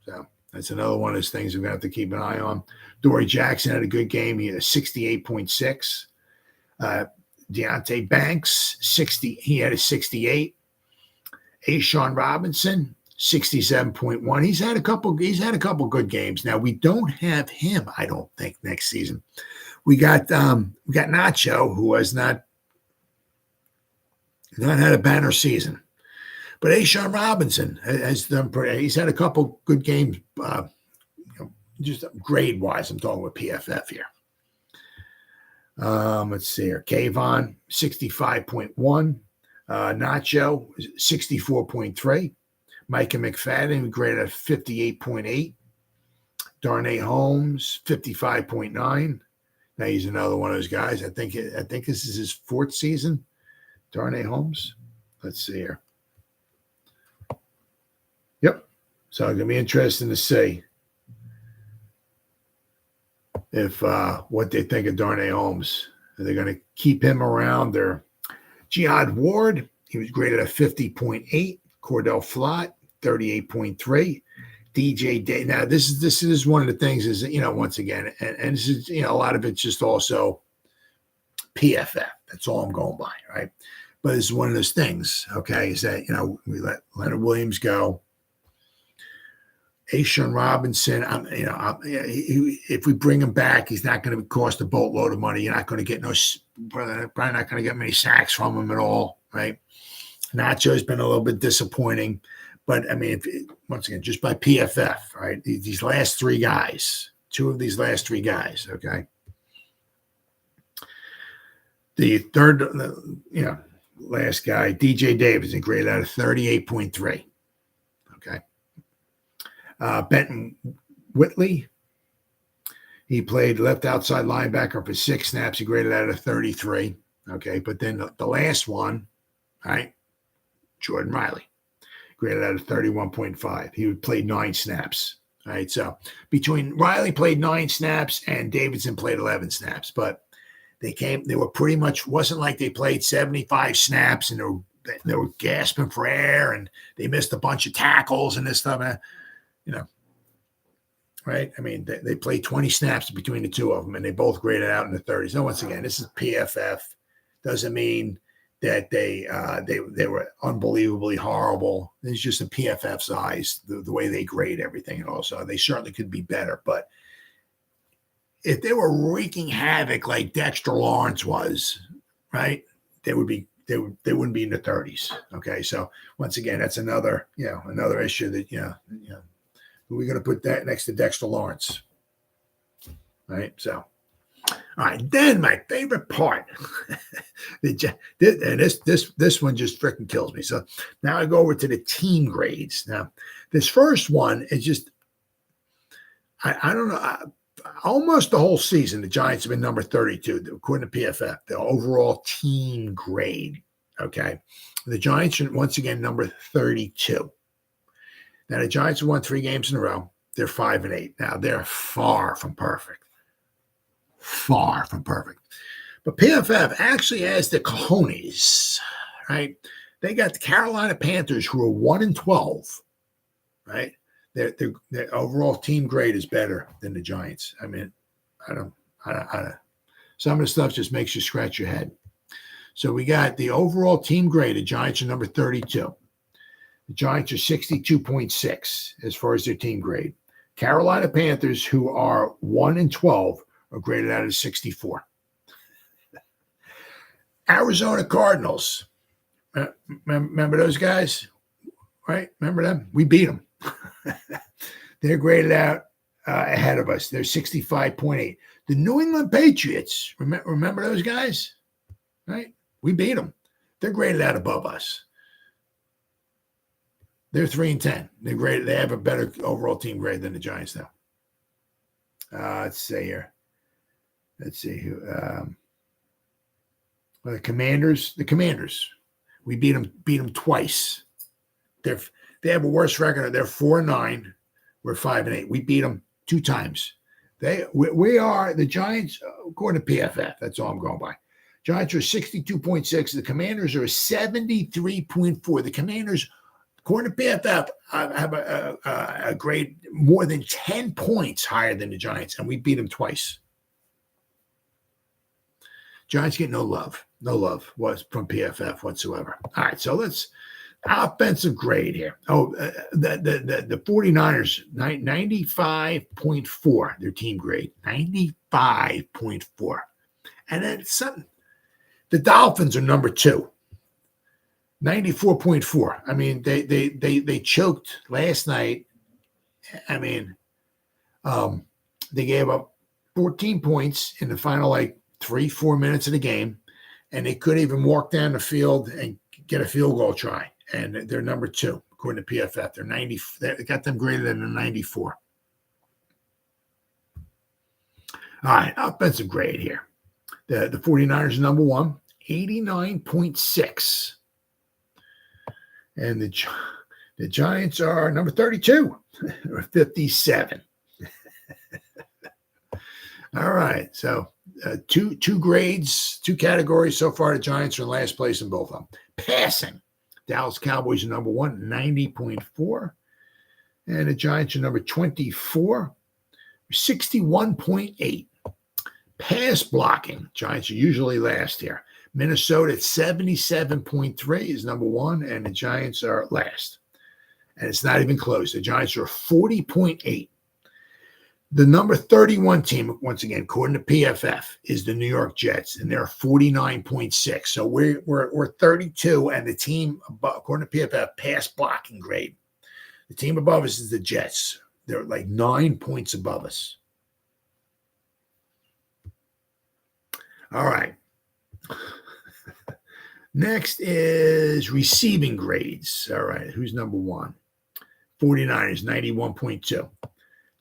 So that's another one of those things we're going to have to keep an eye on. Adoree Jackson had a good game. He had a 68.6. Deontay Banks, 60. He had a 68. A'Shawn Robinson, 67.1. He's had a couple good games. Now we don't have him, I don't think, next season. We got Nacho, who has not had a banner season. But A'Shawn Robinson has done pretty. He's had a couple good games, just grade-wise. I'm talking with PFF here. Let's see here. Kayvon, 65.1. Nacho, 64.3. Micah McFadden, graded at 58.8. Darnay Holmes, 55.9. Now he's another one of those guys. I think this is his 4th season. Darnay Holmes. Let's see here. Yep. So it's going to be interesting to see if what they think of Darnay Holmes. Are they going to keep him around? Or Jihad Ward, he was graded at 50.8. Cordell Flott, 38.3. DJ Day. Now, this is one of the things is, once again, and this is, a lot of it's just also PFF. That's all I'm going by, right? But it's one of those things, okay, is that, we let Leonard Williams go. Ashawn Robinson, if we bring him back, he's not going to cost a boatload of money. You're not going to get probably not going to get many sacks from him at all, right? Nacho's been a little bit disappointing, but I mean, once again, just by PFF, right? These last three guys, two of these last three guys, okay? The third, last guy, DJ Davidson, graded out of 38.3, okay? Benton Whitley, he played left outside linebacker for 6 snaps. He graded out of 33. Okay, but then the last one, right? Jordan Riley, graded out of 31.5. He played 9 snaps. All right, so between Riley played 9 snaps and Davidson played 11 snaps, but they were pretty much, wasn't like they played 75 snaps and they were gasping for air and they missed a bunch of tackles and this stuff. Right? I mean, they played 20 snaps between the two of them, and they both graded out in the 30s. Now, once again, this is PFF. Doesn't mean that they were unbelievably horrible. It's just a PFF size, the way they grade everything, and also they certainly could be better. But if they were wreaking havoc like Dexter Lawrence was, right, they wouldn't be in the 30s. Okay, so once again, that's another issue that we're going to put that next to Dexter Lawrence, right? So, all right. Then my favorite part, and this one just freaking kills me. So now I go over to the team grades. Now, this first one is just, I don't know, almost the whole season, the Giants have been number 32, according to PFF, the overall team grade. Okay, the Giants are once again number 32. Now, the Giants have won 3 games in a row. They're 5-8. Now, they're far from perfect. Far from perfect. But PFF actually has the cojones, right? They got the Carolina Panthers, who are 1-12, right? Their overall team grade is better than the Giants. I mean, I don't. Some of the stuff just makes you scratch your head. So we got the overall team grade. The Giants are number 32. The Giants are 62.6 as far as their team grade. Carolina Panthers, who are 1-12, are graded out of 64. Arizona Cardinals. Remember those guys? Right? Remember them? We beat them. They're graded out ahead of us. They're 65.8. The New England Patriots, remember those guys? Right? We beat them. They're graded out above us. They're 3-10. They're graded. They have a better overall team grade than the Giants now. Let's see here. Let's see who. The Commanders. The Commanders. We beat them twice. They have a worse record. They're 4-9. We're 5-8. We beat them 2 times. We are the Giants, according to PFF. That's all I'm going by. Giants are 62.6. The Commanders are 73.4. The Commanders, according to PFF, have a grade more than 10 points higher than the Giants, and we beat them twice. Giants get no love. No love was from PFF whatsoever. All right, so let's offensive grade here. The 49ers, 95.4, their team grade, 95.4. And then something. The Dolphins are number 2. 94.4. I mean, they choked last night. I mean, they gave up 14 points in the final 3-4 minutes of the game, and they couldn't even walk down the field and get a field goal try. And they're number 2 according to PFF. They're 90. They got them graded at a 94. All right, offensive grade here. The 49ers are number 1, 89.6. And the Giants are number 32, 57. All right. So two grades, 2 categories so far. The Giants are in last place in both of them. Passing. Dallas Cowboys are number 1, 90.4. And the Giants are number 24, 61.8. Pass blocking. Giants are usually last here. Minnesota at 77.3 is number 1, and the Giants are last. and it's not even close. The Giants are 40.8. The number 31 team, once again, according to PFF, is the New York Jets, and they're 49.6. So we're 32, and the team, according to PFF, pass blocking grade. The team above us is the Jets. They're like 9 points above us. All right. Next is receiving grades. All right. Who's number one? 49ers, 91.2.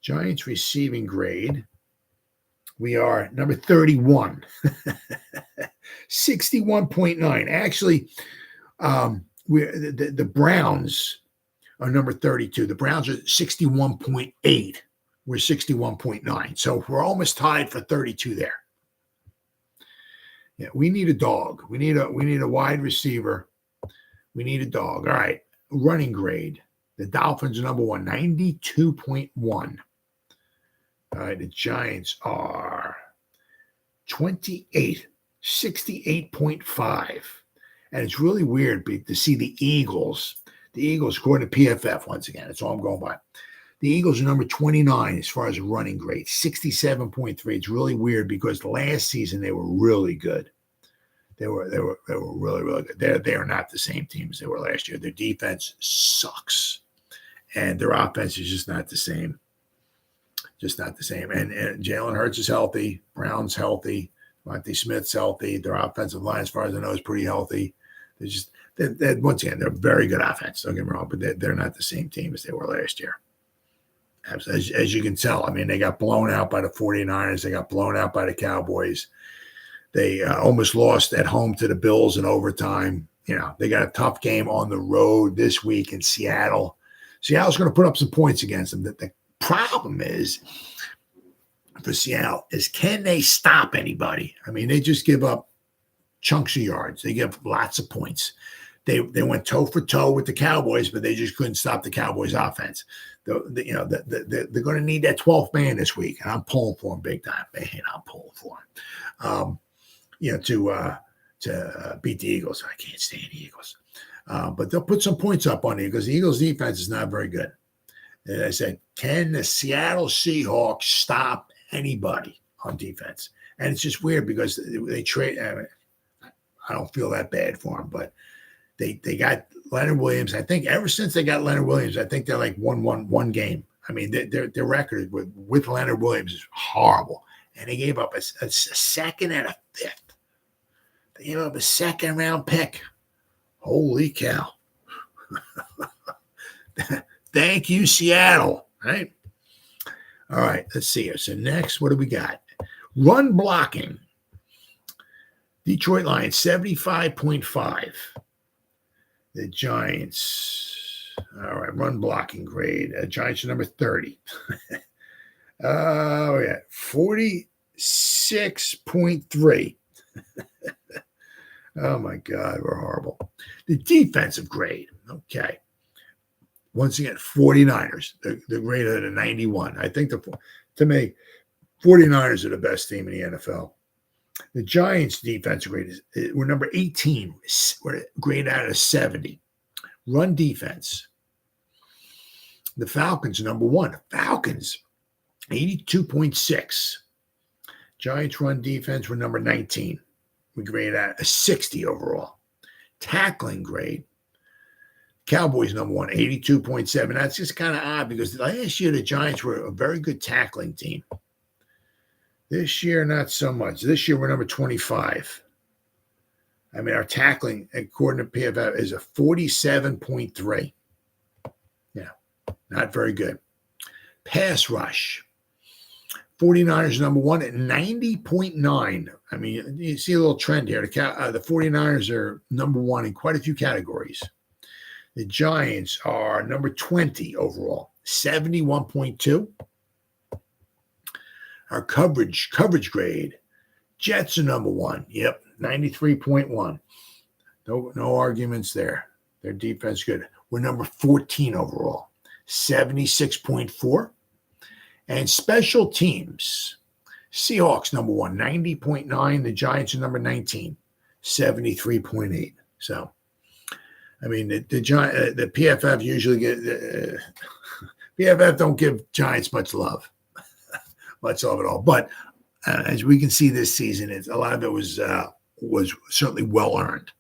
Giants receiving grade. We are number 31, 61.9. Actually, the Browns are number 32. The Browns are 61.8. We're 61.9. So we're almost tied for 32 there. Yeah, we need a dog. We need a wide receiver. We need a dog. All right. Running grade. The Dolphins are number one, 92.1. All right, the Giants are 28, 68.5. And it's really weird to see the Eagles. The Eagles, according to PFF, once again, that's all I'm going by. The Eagles are number 29 as far as running grade, 67.3. It's really weird because last season they were really good. They were really, really good. They are not the same team as they were last year. Their defense sucks. And their offense is just not the same. Just not the same. And Jalen Hurts is healthy. Brown's healthy. DeVonta Smith's healthy. Their offensive line, as far as I know, is pretty healthy. They're once again, they're very good offense. Don't get me wrong, but they're not the same team as they were last year. As you can tell, I mean, they got blown out by the 49ers. They got blown out by the Cowboys. They almost lost at home to the Bills in overtime. You know, they got a tough game on the road this week in Seattle. Seattle's going to put up some points against them. The problem is for Seattle is, can they stop anybody? I mean, they just give up chunks of yards. They give lots of points. They went toe for toe with the Cowboys, but they just couldn't stop the Cowboys' offense. They're going to need that 12th man this week, and I'm pulling for them big time. Man, I'm pulling for them. To beat the Eagles. I can't stand the Eagles. But they'll put some points up on you because the Eagles' defense is not very good. And I said, can the Seattle Seahawks stop anybody on defense? And it's just weird because they trade. I don't feel that bad for them, but they got Leonard Williams. I think ever since they got Leonard Williams, I think they're like one game. I mean, their record with Leonard Williams is horrible. And they gave up a second and a fifth. They gave up a second-round pick. Holy cow. Thank you, Seattle. Right? All right, let's see here. So next, what do we got? Run blocking. Detroit Lions, 75.5. The Giants, all right, run blocking grade. Giants are number 30. Oh, yeah, 46.3. Oh, my God, we're horrible. The defensive grade, okay. Once again, 49ers, the grade of the 91. I think, to me, 49ers are the best team in the NFL. The Giants' defensive grade we're number 18. We're graded out of 70. Run defense. The Falcons are number one. Falcons, 82.6. Giants run defense, we're number 19. We grade out a 60 overall. Tackling grade. Cowboys number one, 82.7. That's just kind of odd because last year the Giants were a very good tackling team. This year, not so much. This year, we're number 25. I mean, our tackling, according to PFF, is a 47.3. Yeah, not very good. Pass rush. 49ers number one at 90.9. I mean, you see a little trend here. The 49ers are number one in quite a few categories. The Giants are number 20 overall, 71.2. Our coverage grade, Jets are number one. Yep, 93.1. No arguments there. Their defense good. We're number 14 overall, 76.4. And special teams, Seahawks number one, 90.9. The Giants are number 19, 73.8. So I mean, the PFF usually PFF don't give Giants much love at all. But as we can see this season, a lot of it was certainly well earned.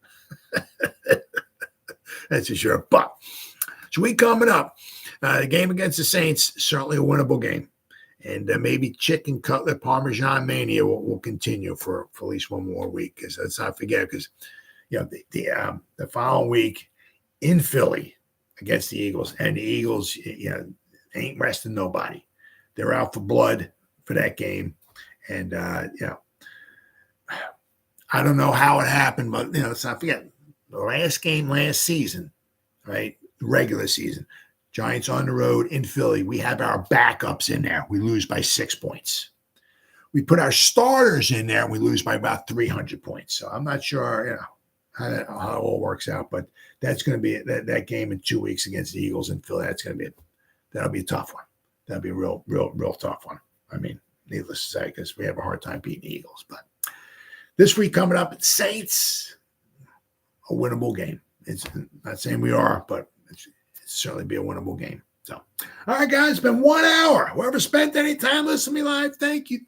That's for sure. But so we coming up, the game against the Saints, certainly a winnable game. And maybe chicken cutlet Parmesan mania will continue for at least one more week. Because let's not forget, because the following week in Philly against the Eagles, and the Eagles, ain't resting nobody. They're out for blood for that game, and I don't know how it happened, but let's not forget the last game last season, right? Regular season. Giants on the road in Philly. We have our backups in there. We lose by 6 points. We put our starters in there and we lose by about 300 points. So I'm not sure, how it all works out, but that's going to be that game in 2 weeks against the Eagles in Philly. That'll be a tough one. That'll be a real tough one. I mean, needless to say, because we have a hard time beating the Eagles. But this week coming up, Saints, a winnable game. It's not saying we are, but it's certainly be a winnable game. So, all right, guys, it's been 1 hour. Whoever spent any time listening to me live, thank you.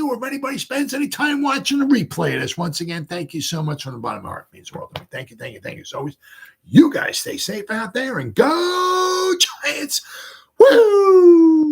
Or if anybody spends any time watching the replay of this, once again, thank you so much from the bottom of my heart. It means the world to me. Thank you. As always, you guys stay safe out there and go Giants. Woo!